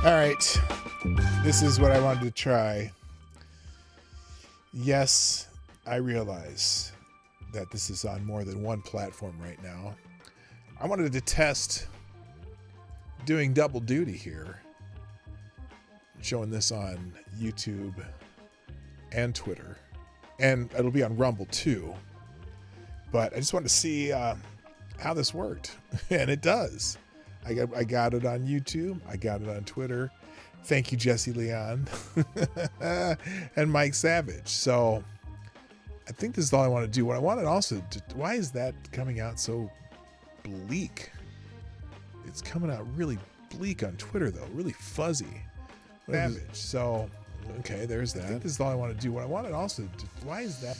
All right. This is what I wanted to try. Yes, I realize that this is on more than one platform right now. I wanted to test doing double duty here. Showing this on YouTube and Twitter. And it'll be on Rumble too. But I just wanted to see how this worked. And it does. I got it on YouTube. I got it on Twitter. Thank you, Jesse Leon and Mike Savage. So I think this is all I want to do. What I wanted also to, why is that coming out so bleak? It's coming out really bleak on Twitter though, really fuzzy. Savage. So, okay, there's that. I think this is all I want to do. What I wanted also to, why is that?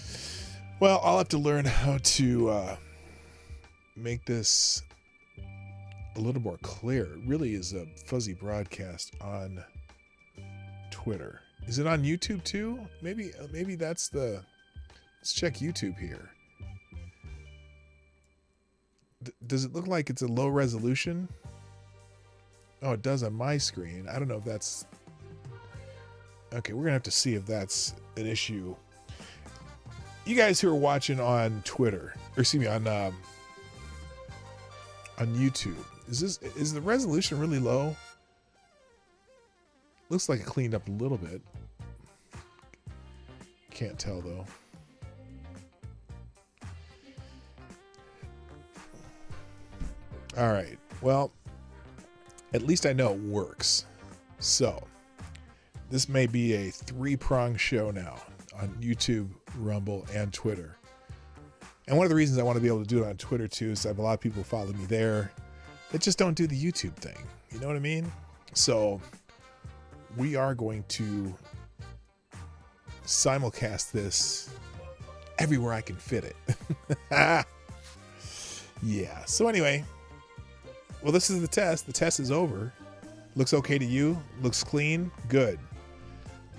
Well, I'll have to learn how to make this a little more clear. It really is a fuzzy broadcast on Twitter. Is it on YouTube too? Maybe that's the. Let's check YouTube here. Does it look like it's a low resolution? Oh, it does on my screen. I don't know if that's. Okay, we're gonna have to see if that's an issue. You guys who are watching on Twitter, or excuse me, on YouTube, is the resolution really low? Looks like it cleaned up a little bit. Can't tell though. All right. Well, at least I know it works. So this may be a 3-pronged show now on YouTube, Rumble, and Twitter. And one of the reasons I want to be able to do it on Twitter too is I have a lot of people follow me there that just don't do the YouTube thing. You know what I mean? So we are going to simulcast this everywhere I can fit it. Yeah. So anyway, well, this is the test. The test is over. Looks okay to you? Looks clean? Good.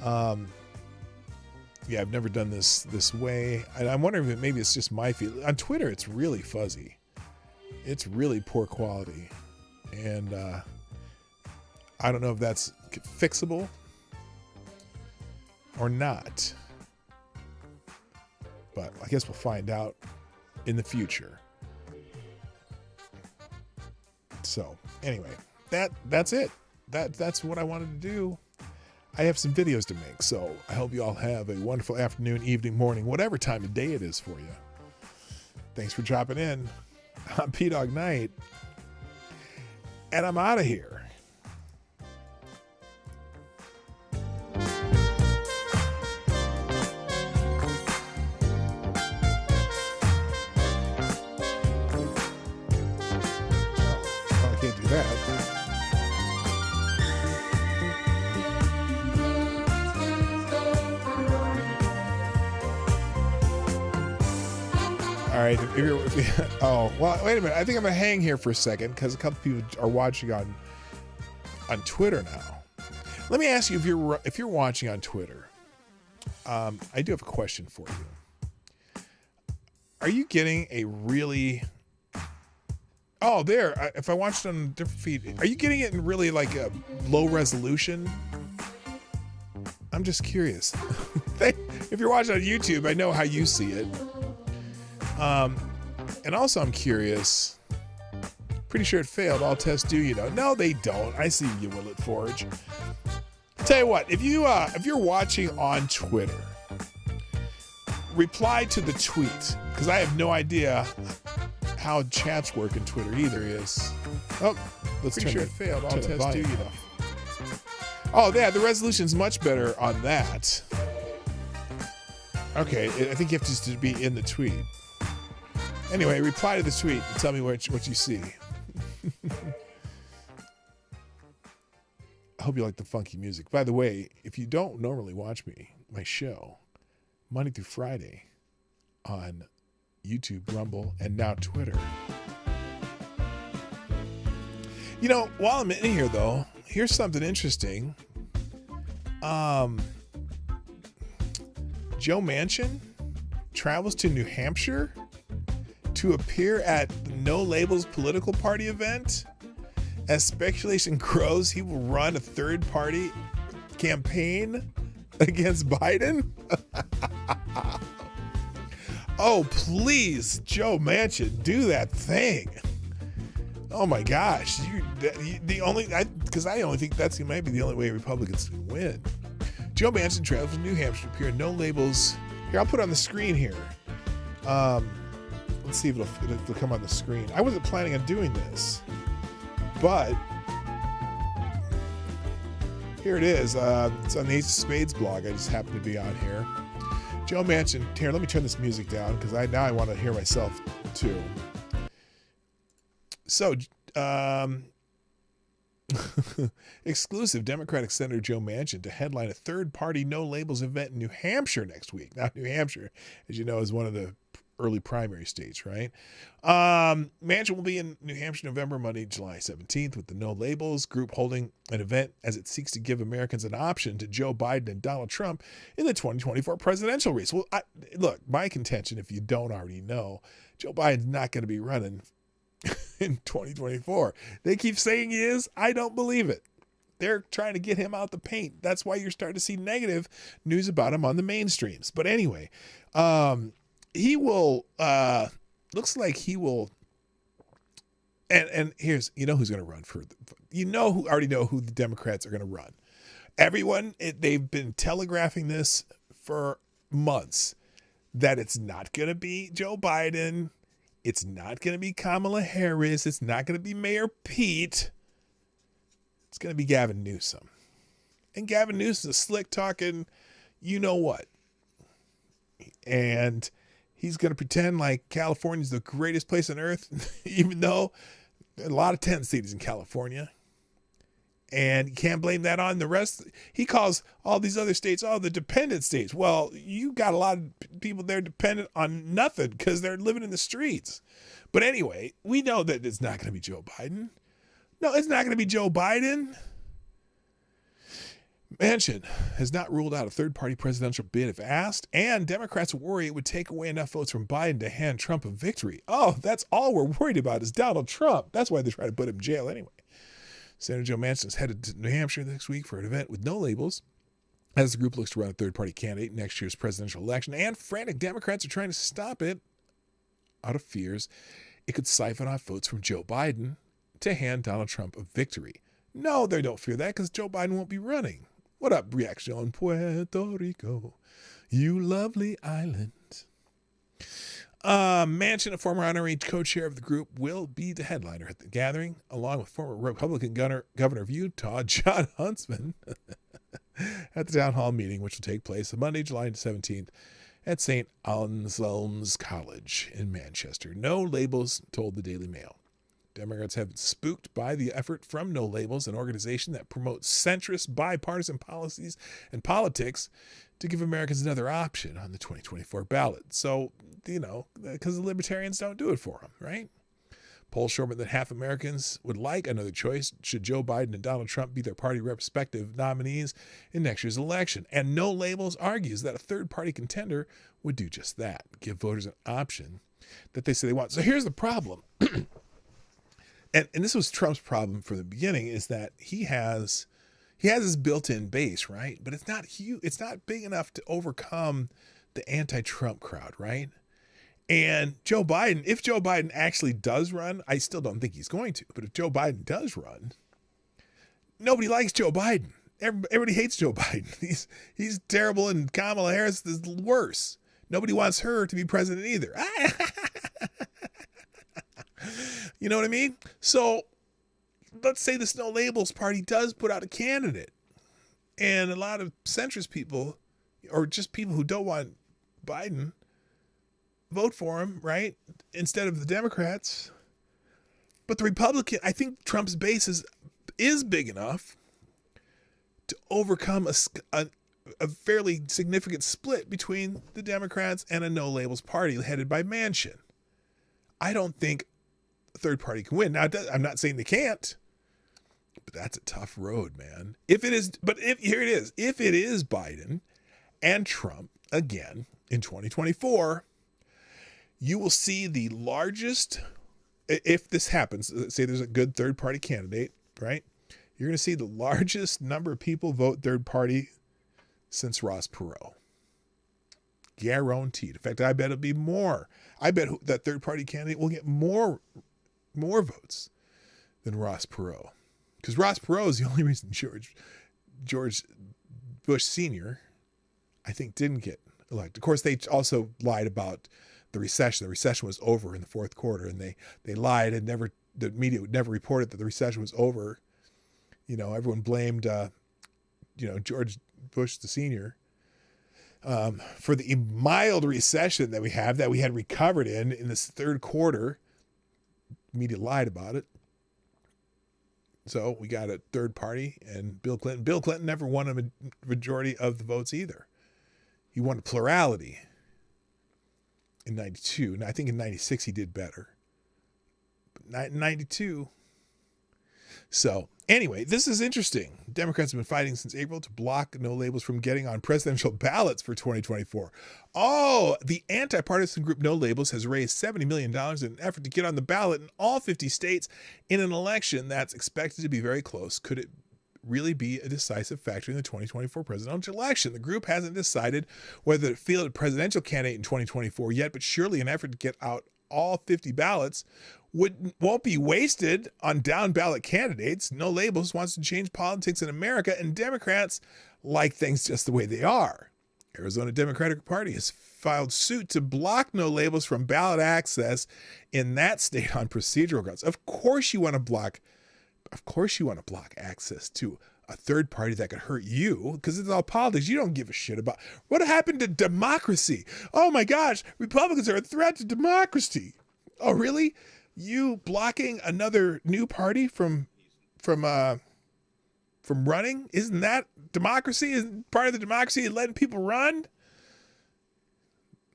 Yeah, I've never done this way. And I'm wondering if maybe it's just my feel. On Twitter, it's really fuzzy. It's really poor quality. And I don't know if that's fixable or not. But I guess we'll find out in the future. So anyway, that's it. That's what I wanted to do. I have some videos to make, so I hope you all have a wonderful afternoon, evening, morning, whatever time of day it is for you. Thanks for dropping in. I'm P-Dog Knight, and I'm out of here. Oh, I can't do that. All right, oh, well, wait a minute. I think I'm going to hang here for a second because a couple people are watching on Twitter now. Let me ask you, if you're watching on Twitter, I do have a question for you. Are you getting a really... Oh, there. If I watched on a different feed, are you getting it in really like a low resolution? I'm just curious. If you're watching on YouTube, I know how you see it. And also I'm curious, pretty sure it failed. All tests do, you know. No, they don't. I see you, Will It Forge. Tell you what, if you're watching on Twitter, reply to the tweet, because I have no idea how chats work in Twitter either. Let's turn sure it failed. All tests do, you know. Oh, yeah, the resolution's much better on that. Okay, I think you have to just be in the tweet. Anyway, reply to the tweet and tell me what you see. I hope you like the funky music. By the way, if you don't normally watch my show, Monday through Friday on YouTube, Rumble, and now Twitter. You know, while I'm in here, though, here's something interesting. Joe Manchin travels to New Hampshire to appear at the No Labels political party event as speculation grows, he will run a third-party campaign against Biden. Oh, please, Joe Manchin, do that thing. Oh my gosh, because I only think that's might be the only way Republicans can win. Joe Manchin travels to New Hampshire to appear in No Labels. Here, I'll put it on the screen here. Let's see if it'll come on the screen. I wasn't planning on doing this, but here it is. It's on the Ace of Spades blog. I just happen to be on here. Joe Manchin. Here, let me turn this music down because now I want to hear myself too. So, exclusive Democratic Senator Joe Manchin to headline a third-party No Labels event in New Hampshire next week. Now, New Hampshire, as you know, is one of the early primary states, right? Manchin will be in New Hampshire Monday, July 17th with the No Labels group holding an event as it seeks to give Americans an option to Joe Biden and Donald Trump in the 2024 presidential race. Well, look, my contention, if you don't already know, Joe Biden's not going to be running in 2024. They keep saying he is. I don't believe it. They're trying to get him out the paint. That's why you're starting to see negative news about him on the mainstreams. But anyway, he will, looks like he will, and here's, who's going to run for, already know who the Democrats are going to run. Everyone, they've been telegraphing this for months, that it's not going to be Joe Biden. It's not going to be Kamala Harris. It's not going to be Mayor Pete. It's going to be Gavin Newsom. And Gavin Newsom is slick talking, you know what. And he's going to pretend like California's the greatest place on earth, even though there are a lot of tent cities in California. And you can't blame that on the rest. He calls all these other states, the dependent states. Well, you got a lot of people there dependent on nothing because they're living in the streets. But anyway, we know that it's not going to be Joe Biden. No, it's not going to be Joe Biden. Manchin has not ruled out a third-party presidential bid if asked, and Democrats worry it would take away enough votes from Biden to hand Trump a victory. Oh, that's all we're worried about is Donald Trump. That's why they're trying to put him in jail anyway. Senator Joe Manchin is headed to New Hampshire next week for an event with No Labels as the group looks to run a third-party candidate in next year's presidential election, and frantic Democrats are trying to stop it out of fears it could siphon off votes from Joe Biden to hand Donald Trump a victory. No, they don't fear that because Joe Biden won't be running. What up, Reaction Puerto Rico, you lovely island. Manchin, a former honorary co-chair of the group, will be the headliner at the gathering, along with former Republican governor of Utah, Jon Huntsman, at the town hall meeting, which will take place on Monday, July 17th, at St. Anselm's College in Manchester. No Labels told the Daily Mail. Democrats have been spooked by the effort from No Labels, an organization that promotes centrist bipartisan policies and politics, to give Americans another option on the 2024 ballot. So, because the libertarians don't do it for them, right? Polls show that half Americans would like another choice should Joe Biden and Donald Trump be their party respective nominees in next year's election. And No Labels argues that a third-party contender would do just that, give voters an option that they say they want. So here's the problem. And this was Trump's problem from the beginning, is that he has his built-in base, right? But it's not huge. It's not big enough to overcome the anti-Trump crowd, right? And Joe Biden, if Joe Biden actually does run, I still don't think he's going to, but if Joe Biden does run, nobody likes Joe Biden. Everybody hates Joe Biden. He's terrible, and Kamala Harris is worse. Nobody wants her to be president either. You know what I mean? So let's say this No Labels party does put out a candidate, and a lot of centrist people, or just people who don't want Biden, vote for him, right? Instead of the Democrats. But the Republican, I think Trump's base is big enough to overcome a fairly significant split between the Democrats and a No Labels party headed by Manchin. I don't think a third party can win. Now, I'm not saying they can't, but that's a tough road, man. Here it is. If it is Biden and Trump again in 2024, you will see the largest, if this happens, say there's a good third party candidate right? You're going to see the largest number of people vote third party since Ross Perot. Guaranteed. In fact, I bet it'll be more. I bet that third party candidate will get more votes than Ross Perot. Because Ross Perot is the only reason George Bush Sr., I think, didn't get elected. Of course, they also lied about the recession. The recession was over in the fourth quarter, and they lied and the media would never report it that the recession was over. You know, everyone blamed, George Bush the Sr. For the mild recession that we had recovered in this third quarter. Media lied about it. So we got a third party and Bill Clinton. Bill Clinton never won a majority of the votes either. He won a plurality in 92. And I think in 96 he did better. But 92. So anyway, this is interesting. Democrats have been fighting since April to block no labels from getting on presidential ballots for 2024. Oh, the anti-partisan group No Labels has raised $70 million in an effort to get on the ballot in all 50 states in an election that's expected to be very close. Could it really be a decisive factor in the 2024 presidential election? The group hasn't decided whether to field a presidential candidate in 2024 yet, but surely an effort to get out all 50 ballots won't be wasted on down ballot candidates. No Labels wants to change politics in America, and Democrats like things just the way they are. Arizona Democratic Party has filed suit to block No Labels from ballot access in that state on procedural grounds. Of course you want to block access to a third party that could hurt you, because it's all politics. You don't give a shit about what happened to democracy. Oh my gosh, Republicans are a threat to democracy. Oh really? You blocking another new party from running? Isn't that democracy? Isn't part of the democracy letting people run?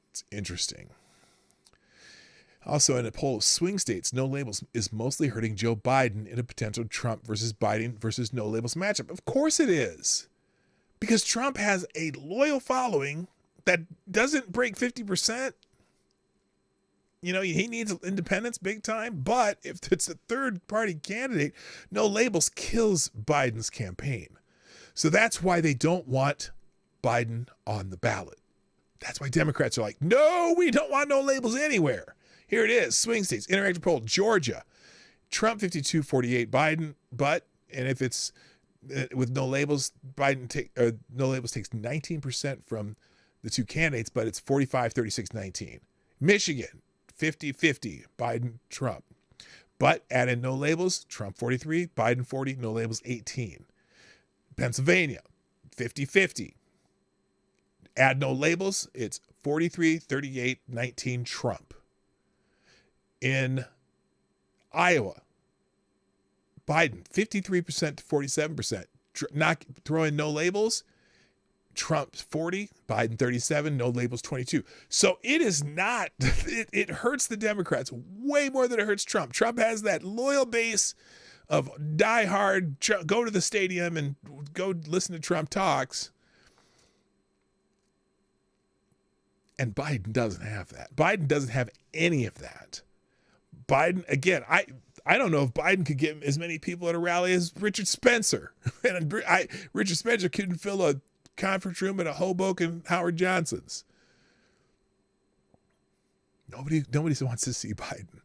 It's interesting. Also, in a poll of swing states, No Labels is mostly hurting Joe Biden in a potential Trump versus Biden versus No Labels matchup. Of course it is. Because Trump has a loyal following that doesn't break 50%. You know, he needs independence big time. But if it's a third party candidate, No Labels kills Biden's campaign. So that's why they don't want Biden on the ballot. That's why Democrats are like, no, we don't want No Labels anywhere. Here it is, swing states, interactive poll, Georgia, Trump 52-48, Biden, and if it's with No Labels, No Labels takes 19% from the two candidates, but it's 45-36-19. Michigan, 50-50, Biden, Trump. But add in No Labels, Trump 43, Biden 40, No Labels 18. Pennsylvania, 50-50. Add No Labels, it's 43-38-19 Trump. In Iowa, Biden 53% to 47%. Not throwing No Labels. Trump 40, Biden 37, No Labels 22. So it is not. It hurts the Democrats way more than it hurts Trump. Trump has that loyal base of diehard. Go to the stadium and go listen to Trump talks. And Biden doesn't have that. Biden doesn't have any of that. Biden, again, I don't know if Biden could get as many people at a rally as Richard Spencer. And Richard Spencer couldn't fill a conference room at a Hoboken Howard Johnson's. Nobody wants to see Biden.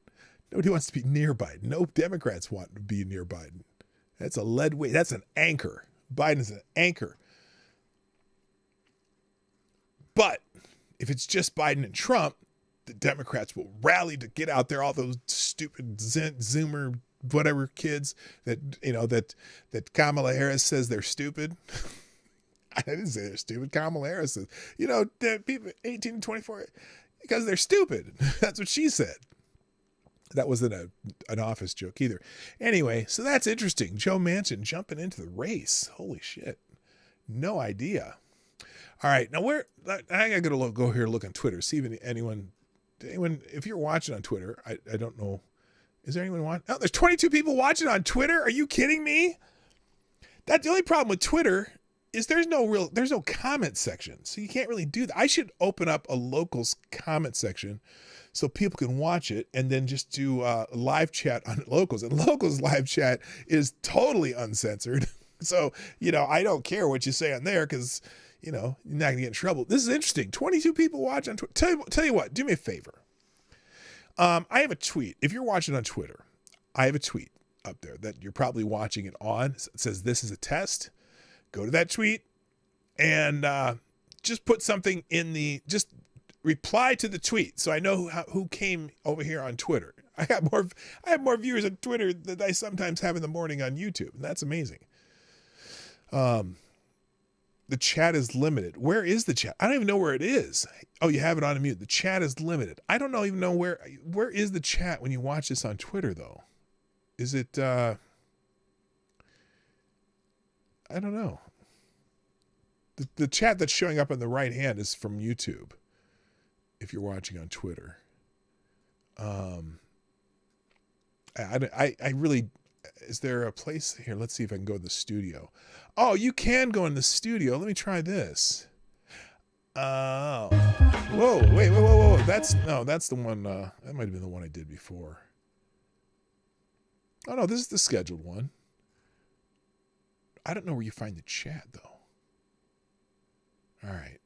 Nobody wants to be near Biden. No Democrats want to be near Biden. That's a lead weight. That's an anchor. Biden's an anchor. But if it's just Biden and Trump, the Democrats will rally to get out there, all those stupid Zoomer whatever kids that Kamala Harris says they're stupid. I didn't say they're stupid. Kamala Harris says, people 18 to 24, because they're stupid. That's what she said. That wasn't an office joke either. Anyway, so that's interesting. Joe Manchin jumping into the race. Holy shit. No idea. All right. Now I got to go here and look on Twitter, see if anyone, if you're watching on Twitter, I don't know. Is there anyone watching? Oh, there's 22 people watching on Twitter. Are you kidding me? That's the only problem with Twitter is there's no comment section. So you can't really do that. I should open up a locals comment section so people can watch it and then just do live chat on locals. And locals live chat is totally uncensored. So, I don't care what you say on there because, you're not going to get in trouble. This is interesting. 22 people watch on Twitter. Tell you what, do me a favor. I have a tweet. If you're watching on Twitter, I have a tweet up there that you're probably watching it on. It says, "This is a test." Go to that tweet and just put something just reply to the tweet so I know who came over here on Twitter. I have more viewers on Twitter than I sometimes have in the morning on YouTube, and that's amazing. The chat is limited. Where is the chat? I don't even know where it is. Oh, you have it on mute. The chat is limited. I don't even know where is the chat when you watch this on Twitter though? Is it I don't know. The chat that's showing up on the right hand is from YouTube. If you're watching on Twitter, I really, is there a place here? Let's see if I can go to the studio. Oh, you can go in the studio. Let me try this. Oh, whoa. That's the one. That might've been the one I did before. Oh no, this is the scheduled one. I don't know where you find the chat though. All right.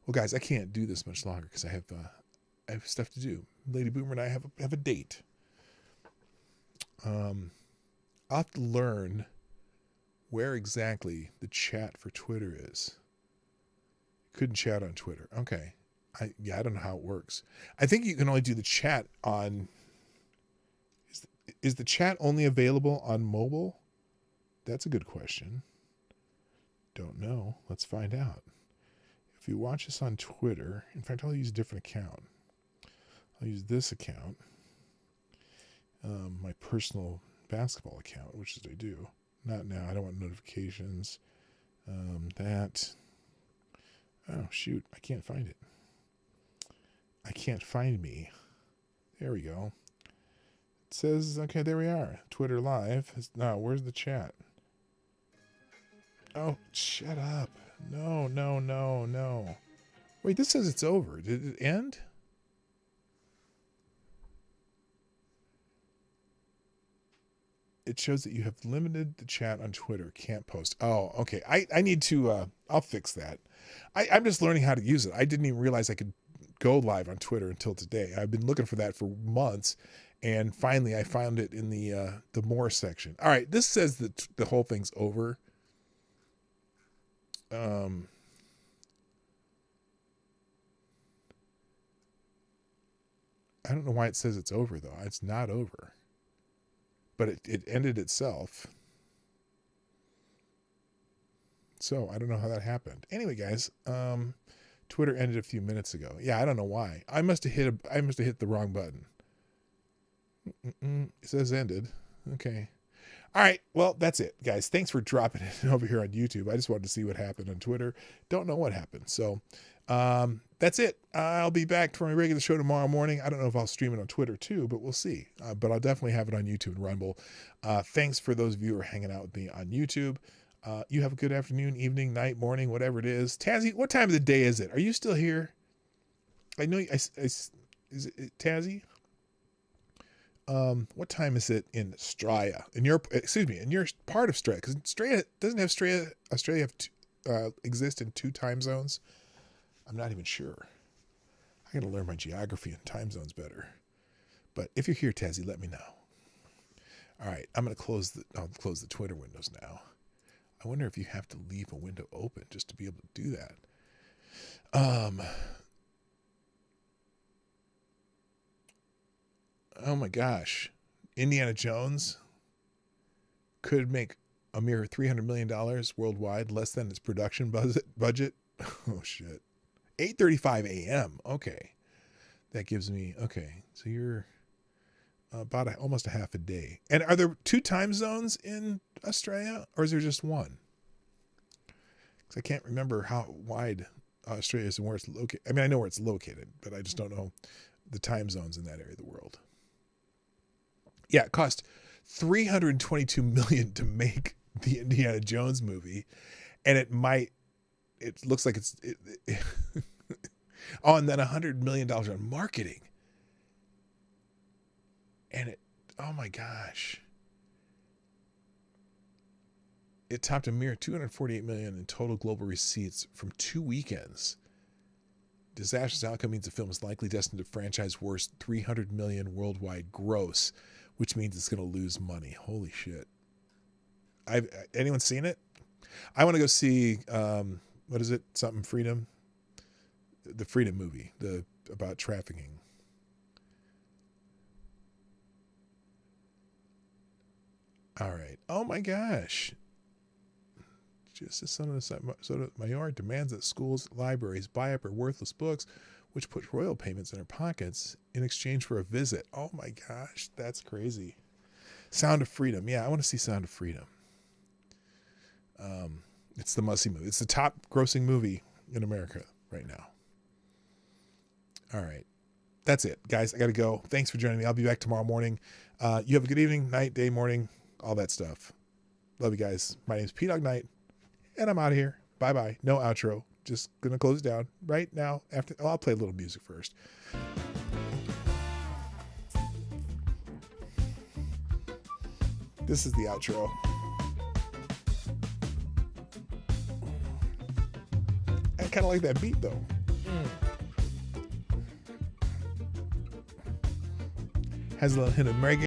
Well, guys, I can't do this much longer because I have stuff to do. Lady Boomer and I have a date. I'll have to learn where exactly the chat for Twitter is. Couldn't chat on Twitter. Okay. I don't know how it works. I think you can only do the chat on. Is the chat only available on mobile? That's a good question. Don't know. Let's find out. If you watch this on Twitter, in fact, I'll use a different account. I'll use this account, my personal basketball account, which is I do. Not now. I don't want notifications. That. Oh, shoot. I can't find it. I can't find me. There we go. It says, okay, there we are. Twitter Live. Now, where's the chat? Oh, shut up. No. Wait, this says it's over. Did it end? It shows that you have limited the chat on Twitter. Can't post. Oh, okay. I need to, I'll fix that. I'm just learning how to use it. I didn't even realize I could go live on Twitter until today. I've been looking for that for months. And finally I found it in the more section. All right. This says that the whole thing's over. I don't know why it says it's over though. It's not over. But it ended itself. So I don't know how that happened. Anyway, guys, Twitter ended a few minutes ago. Yeah, I don't know why. I must have hit the wrong button. It says ended. Okay. All right. Well, that's it, guys. Thanks for dropping it over here on YouTube. I just wanted to see what happened on Twitter. Don't know what happened. So that's it. I'll be back for my regular show tomorrow morning. I don't know if I'll stream it on Twitter too, but we'll see. But I'll definitely have it on YouTube and Rumble. Thanks for those of you who are hanging out with me on YouTube. You have a good afternoon, evening, night, morning, whatever it is. Tazzy, what time of the day is it? Are you still here? I know. Is it Tazzy? What time is it in Australia? In your part of Australia? Because Australia doesn't have Australia have exist in 2 time zones. I'm not even sure. I got to learn my geography and time zones better. But if you're here, Tazzy, let me know. All right, I'm gonna I'll close the Twitter windows now. I wonder if you have to leave a window open just to be able to do that. Oh my gosh. Indiana Jones could make a mere $300 million worldwide, less than its production budget. Oh shit. 8:35 a.m. Okay. That gives me, okay. So you're about almost a half a day. And are there 2 time zones in Australia or is there just one? Because I can't remember how wide Australia is and where it's located. I mean, I know where it's located, but I just don't know the time zones in that area of the world. Yeah, it cost $322 million to make the Indiana Jones movie, and it looks like oh, and then $100 million on marketing. And oh my gosh. It topped a mere $248 million in total global receipts from 2 weekends. Disastrous outcome means the film is likely destined to franchise worst $300 million worldwide gross, which means it's going to lose money. Holy shit. Anyone seen it? I want to go see, what is it? Something Freedom? The Freedom movie, about trafficking. All right. Oh my gosh. Justice Sotomayor demands that schools, libraries buy up her worthless books, which put royal payments in her pockets in exchange for a visit. Oh my gosh, that's crazy. Sound of Freedom. Yeah, I want to see Sound of Freedom. It's the must-see movie. It's the top grossing movie in America right now. All right. That's it, guys. I got to go. Thanks for joining me. I'll be back tomorrow morning. You have a good evening, night, day, morning, all that stuff. Love you guys. My name's P-Dog Knight, and I'm out of here. Bye-bye. No outro. Just going to close it down right now. I'll play a little music first. This is the outro. I kind of like that beat, though. Has a little hint of Mary